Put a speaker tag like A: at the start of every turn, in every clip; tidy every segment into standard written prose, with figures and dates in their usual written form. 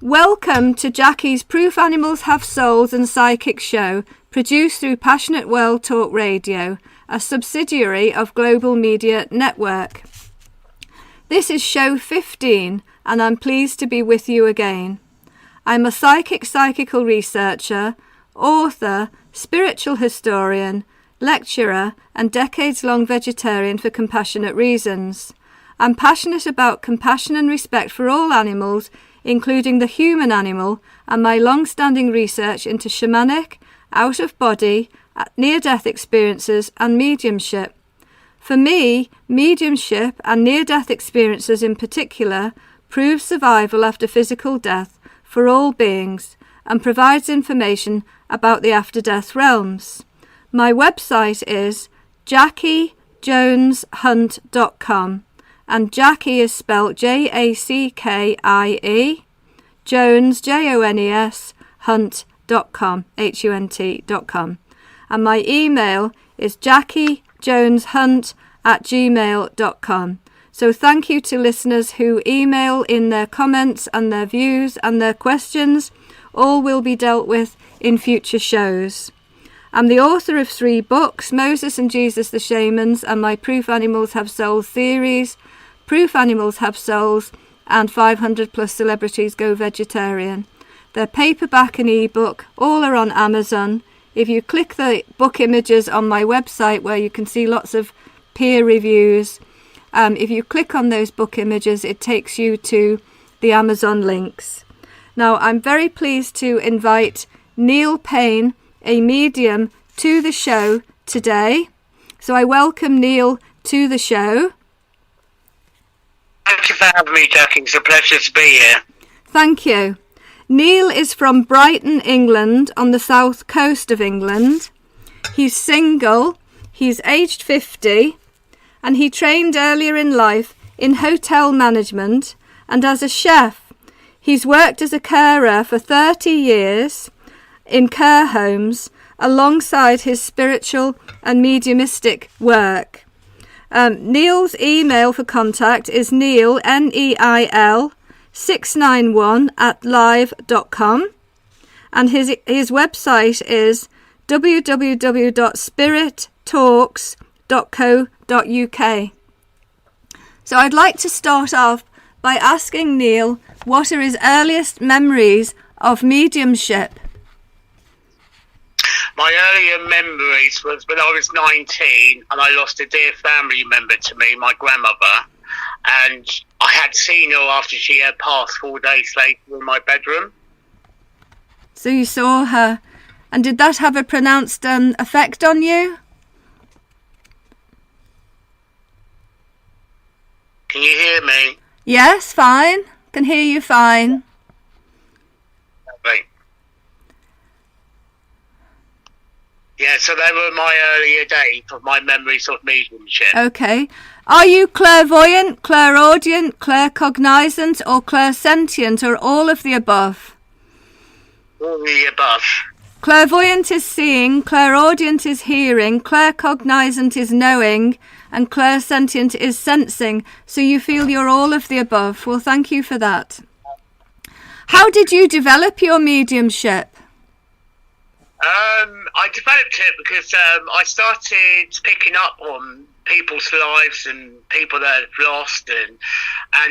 A: Welcome to Jackie's Proof Animals Have Souls and Psychic show, produced through Passionate World Talk Radio, a subsidiary of Global Media Network. This is show 15, and I'm pleased to be with you again. I'm a psychical researcher, author, spiritual historian, lecturer, and decades-long vegetarian for compassionate reasons. I'm passionate about compassion and respect for all animals, including the human animal, and my long-standing research into shamanic, out-of-body, near-death experiences and mediumship. For me, mediumship and near-death experiences in particular prove survival after physical death for all beings and provides information about the after-death realms. My website is JackieJonesHunt.com. And Jackie is spelled Jackie, Jones, Jones, Hunt.com, Hunt.com. And my email is JackieJonesHunt@gmail.com. So thank you to listeners who email in their comments and their views and their questions. All will be dealt with in future shows. I'm the author of 3 books, Moses and Jesus the Shamans, and my Proof Animals Have Souls theories, Proof Animals Have Souls, and 500 plus celebrities go vegetarian. They're paperback and ebook, all are on Amazon. If you click the book images on my website where you can see lots of peer reviews, if you click on those book images, it takes you to the Amazon links. Now, I'm very pleased to invite Neil Payne, a medium, to the show today. So I welcome Neil to the show.
B: Thank you for having me, Jackie. It's a pleasure to be here.
A: Thank you. Neil is from Brighton, England, on the south coast of England. He's single, he's aged 50, and he trained earlier in life in hotel management and as a chef. He's worked as a carer for 30 years in care homes alongside his spiritual and mediumistic work. Neil's email for contact is Neil, Neil, 691 @live.com, and his website is www.spirittalks.co.uk. So I'd like to start off by asking Neil what are his earliest memories of mediumship.
B: My earlier memories was when I was 19 and I lost a dear family member to me, my grandmother, and I had seen her after she had passed 4 days later in my bedroom.
A: So you saw her, and did that have a pronounced effect on you?
B: Can you hear me?
A: Yes, fine. Can hear you fine.
B: Lovely. Yeah, so they were my earlier days of my memories of mediumship.
A: Okay. Are you clairvoyant, clairaudient, claircognizant, or clairsentient, or all of the above?
B: All the above.
A: Clairvoyant is seeing, clairaudient is hearing, claircognizant is knowing, and clairsentient is sensing. So you feel you're all of the above. Well, thank you for that. How did you develop your mediumship?
B: I developed it because I started picking up on people's lives and people that had lost, and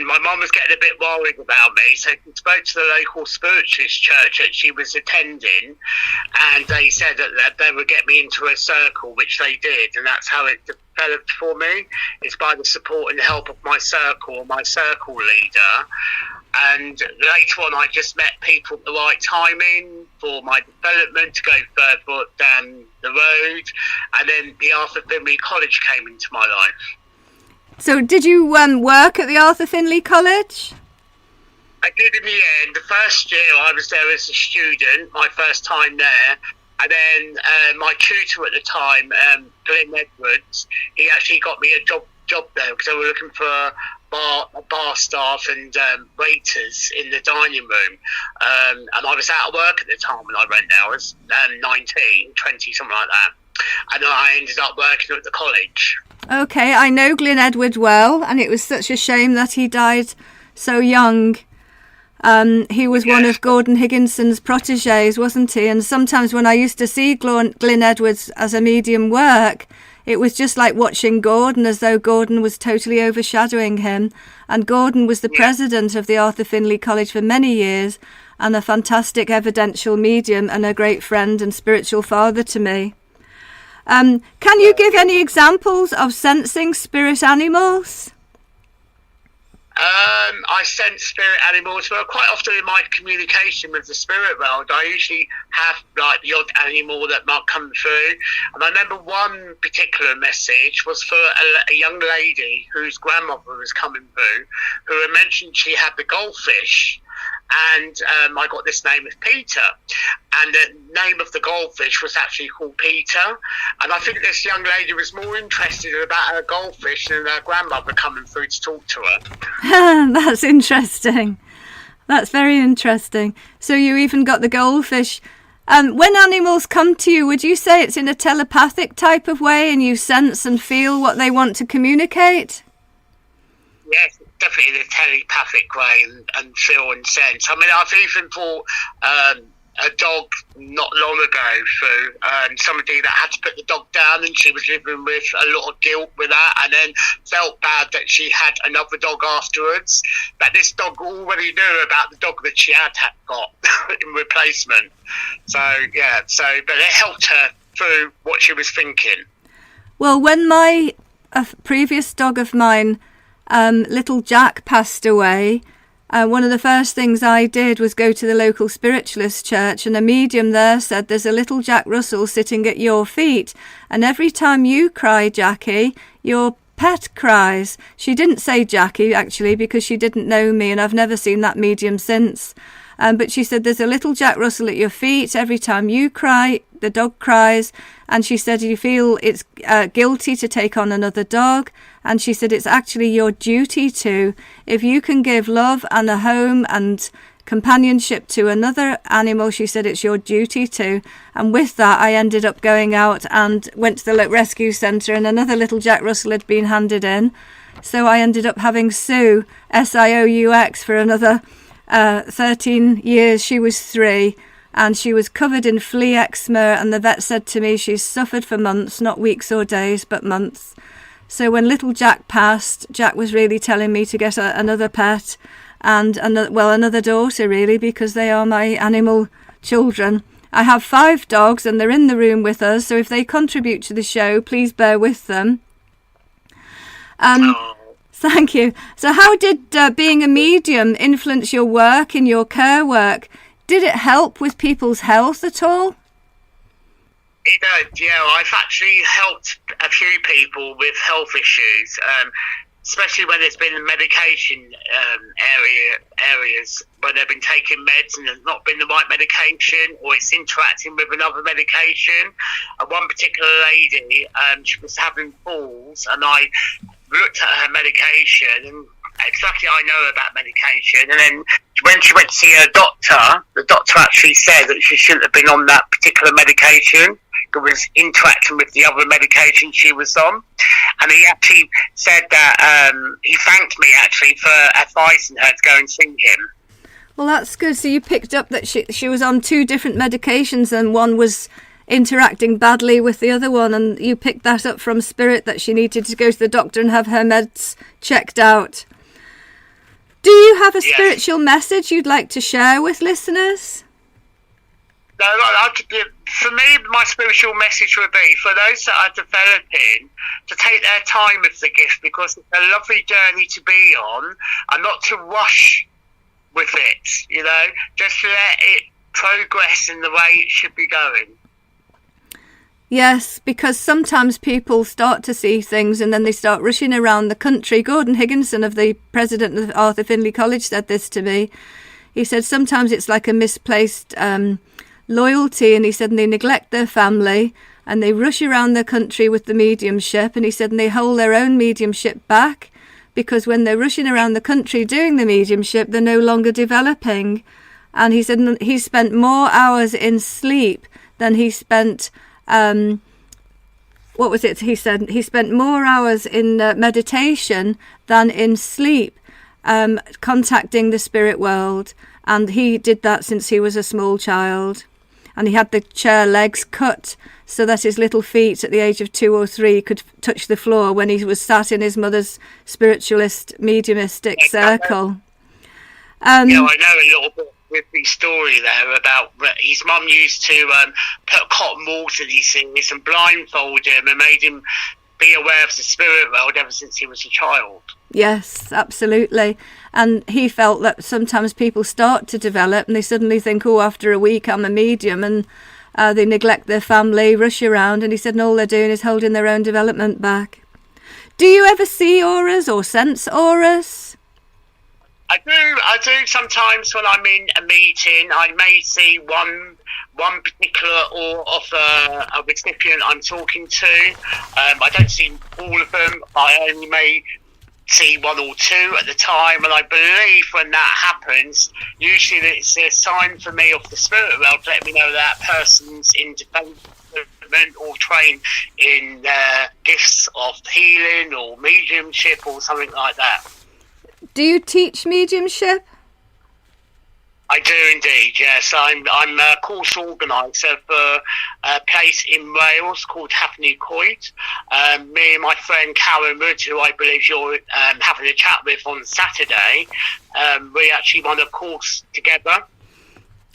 B: my mum was getting a bit worried about me, so she spoke to the local Spiritualist Church that she was attending, and they said that they would get me into a circle, which they did, and that's how it developed for me. It's by the support and help of my circle leader. And later on, I just met people at the right timing for my development to go further down the road. And then the Arthur Findlay College came into my life.
A: So did you work at the Arthur Findlay College?
B: I did in the end. The first year I was there as a student, my first time there. And then my tutor at the time, Glenn Edwards, he actually got me a job there because they were looking for bar staff and waiters in the dining room, and I was out of work at the time when I went there. I was 19, 20, something like that, and I ended up working at the college.
A: Okay, I know Glenn Edwards well, and it was such a shame that he died so young. He was one of Gordon Higginson's protégés, wasn't he? And sometimes when I used to see Glyn Edwards as a medium work, it was just like watching Gordon, as though Gordon was totally overshadowing him. And Gordon was the president of the Arthur Findlay College for many years, and a fantastic evidential medium and a great friend and spiritual father to me. Can you give any examples of sensing spirit animals?
B: I sense spirit animals, but quite often in my communication with the spirit world, I usually have like the odd animal that might come through. And I remember one particular message was for a young lady whose grandmother was coming through, who had mentioned she had the goldfish. And I got this name of Peter, and the name of the goldfish was actually called Peter. And I think this young lady was more interested about her goldfish than her grandmother coming through to talk to her.
A: That's interesting. That's very interesting. So you even got the goldfish. When animals come to you, would you say it's in a telepathic type of way and you sense and feel what they want to communicate?
B: Yes, definitely in a telepathic way and feel and sense. I mean, I've even brought a dog not long ago through somebody that had to put the dog down, and she was living with a lot of guilt with that, and then felt bad that she had another dog afterwards. But this dog already knew about the dog that she had got in replacement. So, yeah, but it helped her through what she was thinking.
A: Well, when my previous dog of mine, little Jack, passed away, one of the first things I did was go to the local Spiritualist Church, and a medium there said, there's a little Jack Russell sitting at your feet, and every time you cry, Jackie, your pet cries. She didn't say Jackie, actually, because she didn't know me, and I've never seen that medium since. But she said, there's a little Jack Russell at your feet. Every time you cry, the dog cries. And she said, you feel it's guilty to take on another dog. And she said, it's actually your duty to. If you can give love and a home and companionship to another animal, she said, it's your duty to. And with that, I ended up going out and went to the rescue centre, and another little Jack Russell had been handed in. So I ended up having Sioux, Sioux, for another 13 years. She was 3, and she was covered in flea eczema, and the vet said to me she's suffered for months, not weeks or days, but months. So when little Jack passed, Jack was really telling me to get another pet and another daughter, really, because they are my animal children. I have 5 dogs, and they're in the room with us, so if they contribute to the show, please bear with them. Thank you. So how did being a medium influence your work in your care work? Did it help with people's health at all?
B: It did, yeah. I've actually helped a few people with health issues, especially when there's been medication areas where they've been taking meds and there's not been the right medication, or it's interacting with another medication. And one particular lady, she was having falls, and I looked at her medication, and exactly I know about medication, and then when she went to see her doctor, the doctor actually said that she shouldn't have been on that particular medication. It was interacting with the other medication she was on, and he actually said that he thanked me actually for advising her to go and see him.
A: Well, that's good. So you picked up that she was on 2 different medications, and one was interacting badly with the other one, and you picked that up from spirit that she needed to go to the doctor and have her meds checked out. Do you have a spiritual message you'd like to share with listeners?
B: No, for me, my spiritual message would be for those that are developing to take their time with the gift, because it's a lovely journey to be on, and not to rush with it, just let it progress in the way it should be going.
A: Yes, because sometimes people start to see things and then they start rushing around the country. Gordon Higginson, the president of Arthur Findlay College, said this to me. He said sometimes it's like a misplaced loyalty, and he said, and they neglect their family and they rush around the country with the mediumship, and he said, and they hold their own mediumship back, because when they're rushing around the country doing the mediumship, they're no longer developing. And he said he spent more hours in sleep than he spent he said he spent more hours in meditation than in sleep. contacting the spirit world, and he did that since he was a small child. And he had the chair legs cut so that his little feet at the age of 2 or 3 could touch the floor when he was sat in his mother's spiritualist mediumistic circle.
B: I know a little bit with the story there about his mum used to put cotton balls in his ears and blindfold him and made him be aware of the spirit world ever since he was a child.
A: Yes, absolutely. And he felt that sometimes people start to develop and they suddenly think, oh, after a week I'm a medium, and they neglect their family, rush around, and he said, and all they're doing is holding their own development back. Do you ever see auras or sense auras?
B: I do sometimes when I'm in a meeting. I may see one particular aura of a recipient I'm talking to. I don't see all of them. I only may see 1 or 2 at the time, and I believe when that happens, usually it's a sign for me of the spirit world to let me know that person's in development or trained in gifts of healing or mediumship or something like that.
A: Do you teach mediumship?
B: I do indeed, yes. I'm a course organiser for a place in Wales called Hafni Coed. Me and my friend Karen Wood, who I believe you're having a chat with on Saturday, we actually run a course together.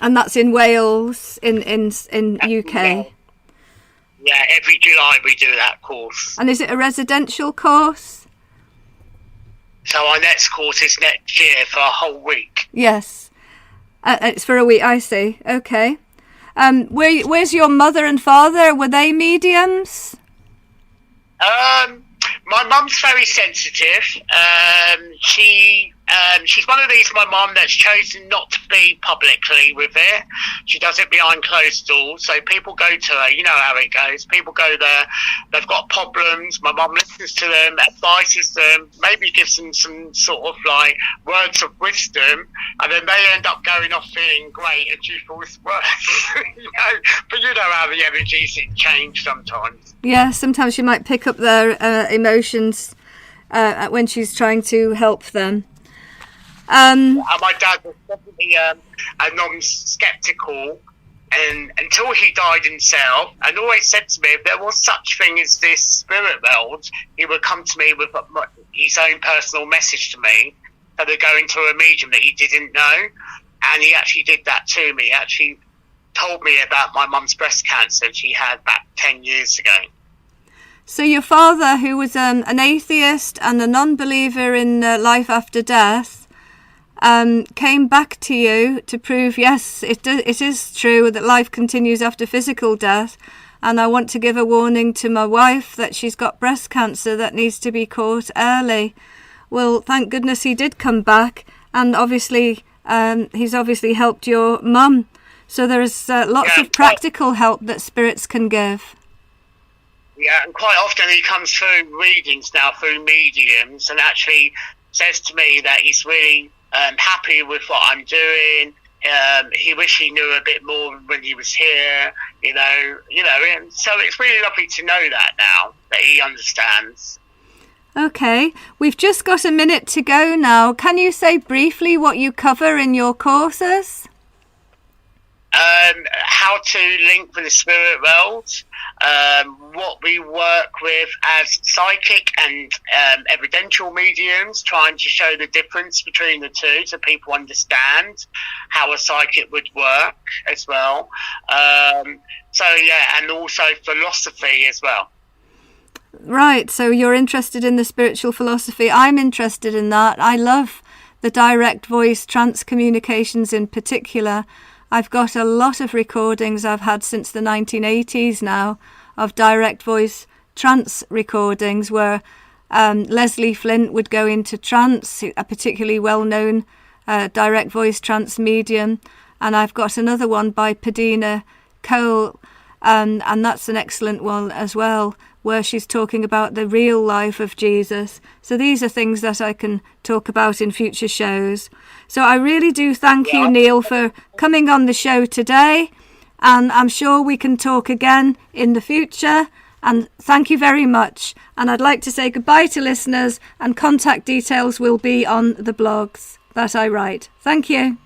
A: And that's in Wales, in UK?
B: Yeah, every July we do that course.
A: And is it a residential course?
B: So our next course is next year for a whole week.
A: Yes. It's for a week, I see. Okay. Where's your mother and father? Were they mediums?
B: My mum's very sensitive. She's one of these, my mum, that's chosen not to be publicly with it. She does it behind closed doors. So people go to her, you know how it goes. People go there, they've got problems. My mum listens to them, advises them, maybe gives them some sort of like words of wisdom, and then they end up going off feeling great and she feels worse. But you know how the energies change sometimes.
A: Yeah, sometimes she might pick up their emotions when she's trying to help them.
B: My dad was definitely a non-sceptical, and until he died himself, and always said to me, if there was such thing as this spirit world, he would come to me with his own personal message to me, instead of going to a medium that he didn't know. And he actually did that to me. He actually told me about my mum's breast cancer she had back 10 years ago.
A: So your father, who was an atheist and a non-believer in life after death, came back to you to prove, yes, it is true that life continues after physical death, and I want to give a warning to my wife that she's got breast cancer that needs to be caught early. Well, thank goodness he did come back, and obviously he's obviously helped your mum. So there's lots of practical help that spirits can give.
B: Yeah, and quite often he comes through readings now through mediums and actually says to me that he's really happy with what I'm doing. He wished he knew a bit more when he was here, and so it's really lovely to know that now, that he understands.
A: Okay, we've just got a minute to go now. Can you say briefly what you cover in your courses?
B: How to link with the spirit world, what we work with as psychic and evidential mediums, trying to show the difference between the two so people understand how a psychic would work as well. And also philosophy as well.
A: Right, so you're interested in the spiritual philosophy. I'm interested in that. I love the direct voice trance communications in particular. I've got a lot of recordings I've had since the 1980s now of direct voice trance recordings where Leslie Flint would go into trance, a particularly well-known direct voice trance medium. And I've got another one by Padina Cole, and that's an excellent one as well, where she's talking about the real life of Jesus. So these are things that I can talk about in future shows. So I really do thank you, Neil, for coming on the show today. And I'm sure we can talk again in the future. And thank you very much. And I'd like to say goodbye to listeners, and contact details will be on the blogs that I write. Thank you.